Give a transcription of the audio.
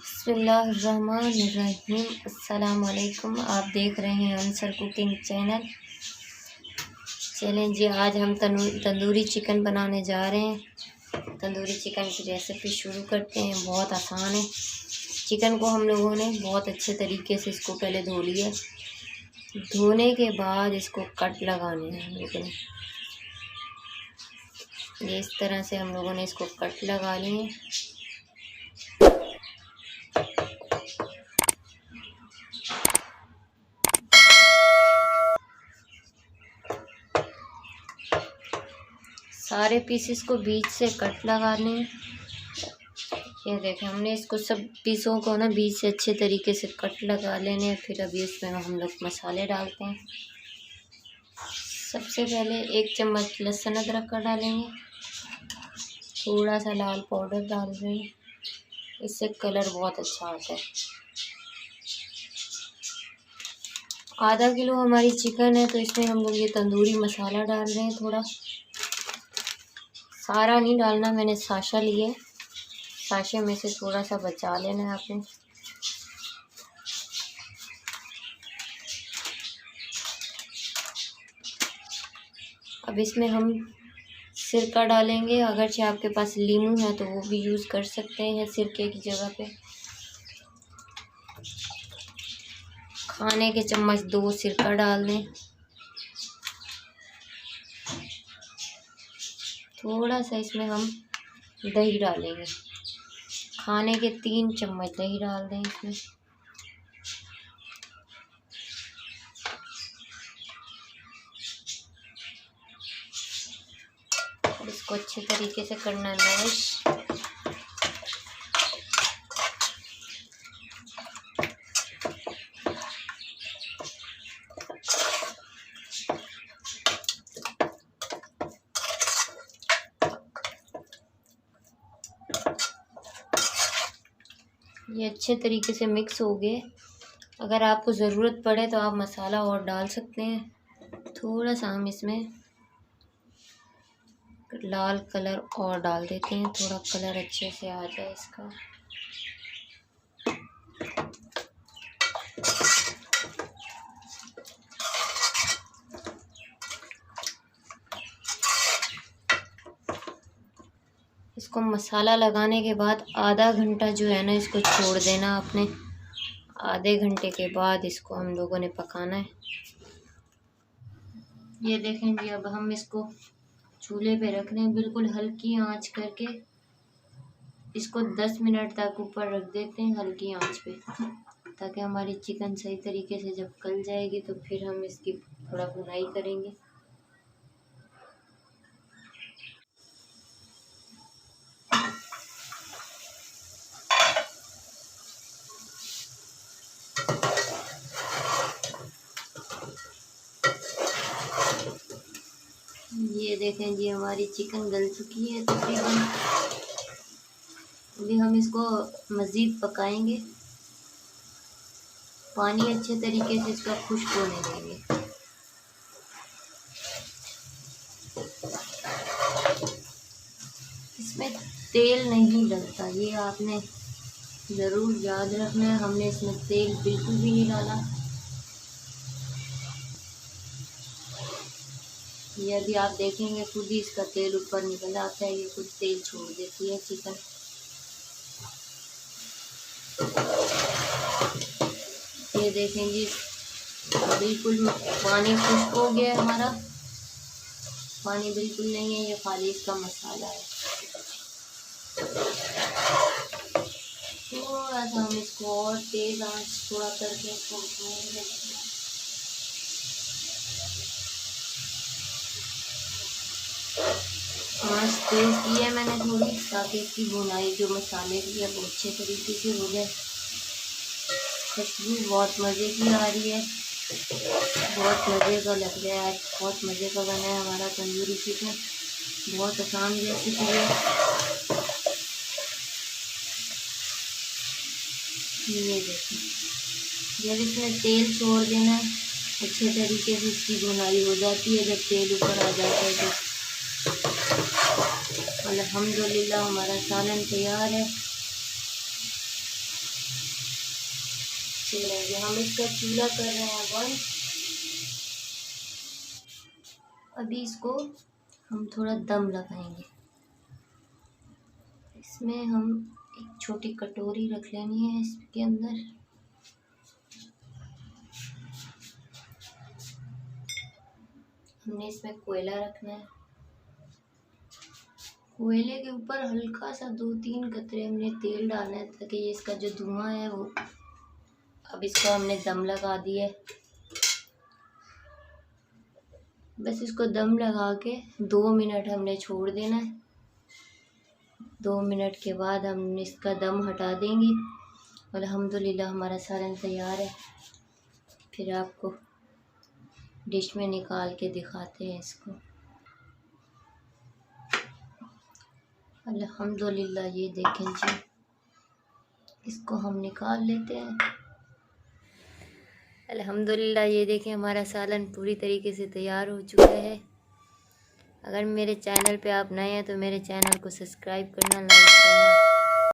बिस्मिल्लाहिर्रहमानिर्रहीम। अस्सलाम वालेकुम। आप देख रहे हैं अंसर कुकिंग चैनल। चलें जी, आज हम तंदूरी चिकन बनाने जा रहे हैं। तंदूरी चिकन की रेसिपी शुरू करते हैं। बहुत आसान है। चिकन को हम लोगों ने बहुत अच्छे तरीके से इसको पहले धो लिया। धोने के बाद इसको कट लगाने हैं हम लोगों ने। ये इस तरह से हम लोगों ने इसको कट लगा लिए। सारे पीसेस को बीच से कट लगाने हैं। ये देखें, हमने इसको सब पीसों को ना बीच से अच्छे तरीके से कट लगा लेने हैं। फिर अभी इसमें हम लोग मसाले डालते हैं। सबसे पहले 1 चम्मच लहसुन अदरक का डालेंगे। थोड़ा सा लाल पाउडर डाल रहे हैं, इससे कलर बहुत अच्छा आता है। आधा किलो हमारी चिकन है तो इसमें हम लोग ये तंदूरी मसाला डाल रहे हैं। थोड़ा सारा नहीं डालना, मैंने साशा लिए, साशे में से थोड़ा सा बचा लेना है आपने। अब इसमें हम सिरका डालेंगे। अगरचे आपके पास लीमू है तो वो भी यूज़ कर सकते हैं सिरके की जगह पे। खाने के चम्मच 2 सिरका डाल दें। थोड़ा सा इसमें हम दही डालेंगे। खाने के 3 चम्मच दही डाल दें इसमें। और इसको अच्छे तरीके से करना है मैश। ये अच्छे तरीके से मिक्स हो गए। अगर आपको ज़रूरत पड़े तो आप मसाला और डाल सकते हैं। थोड़ा सा हम इसमें लाल कलर और डाल देते हैं, थोड़ा कलर अच्छे से आ जाए इसका। इसको मसाला लगाने के बाद आधा घंटा जो है ना इसको छोड़ देना आपने। आधे घंटे के बाद इसको हम लोगों ने पकाना है। ये देखें जी, अब हम इसको चूल्हे पे रख दें, बिल्कुल हल्की आंच करके इसको 10 मिनट तक ऊपर रख देते हैं हल्की आंच पे, ताकि हमारी चिकन सही तरीके से जब गल जाएगी तो फिर हम इसकी थोड़ा भुनाई करेंगे। ये देखें जी, हमारी चिकन गल चुकी है तकरीबन। अभी हम इसको मज़ीद पकाएंगे। पानी अच्छे तरीके से इसका खुश्क होने देंगे। इसमें तेल नहीं डलता, ये आपने ज़रूर याद रखना है। हमने इसमें तेल बिल्कुल भी नहीं डाला। ये अभी आप देखेंगे खुद ही इसका तेल ऊपर निकल आता है। ये कुछ तेल छोड़ देती है चिकन। ये देखें जी, बिल्कुल पानी खुश्क हो गया हमारा। पानी बिल्कुल नहीं है, ये खाली इसका मसाला है। थोड़ा सा हम इसको और तेज आंच थोड़ा करके इसको भूनेंगे। आंच तेज की है मैंने थोड़ी, ताकि इसकी भुनाई जो मसाले की है वो अच्छे तरीके से हो जाए। खुशबू बहुत मज़े की आ रही है, बहुत मज़े का लग रहा है। आज बहुत मज़े का बना है हमारा तंदूरी चिकन। बहुत आसान रेसिपी है। ये देखिए, जब इसमें तेल छोड़ देना है अच्छे तरीके से इसकी भुनाई हो जाती है। जब तेल ऊपर आ जाता है तो अल्हम्दुलिल्लाह हमारा सालन तैयार है। चलेंगे। हम इसका चूल्हा कर रहे हैं बंद। अभी इसको हम थोड़ा दम लगाएंगे। इसमें हम एक छोटी कटोरी रख लेनी है इसके अंदर। हमने इसमें कोयला रखना है। कोयले के ऊपर हल्का सा 2-3 कतरे हमने तेल डालना है ताकि ये इसका जो धुआं है वो, अब इसको हमने दम लगा दिया है। बस इसको दम लगा के 2 मिनट हमने छोड़ देना है। 2 मिनट के बाद हम इसका दम हटा देंगे। अल्हम्दुलिल्लाह हमारा सालन तैयार है। फिर आपको डिश में निकाल के दिखाते हैं इसको। अल्हम्दुलिल्लाह ये देखें जी, इसको हम निकाल लेते हैं। अल्हम्दुलिल्लाह ये देखें हमारा सालन पूरी तरीके से तैयार हो चुका है। अगर मेरे चैनल पे आप नए हैं तो मेरे चैनल को सब्सक्राइब करना, लाइक करना।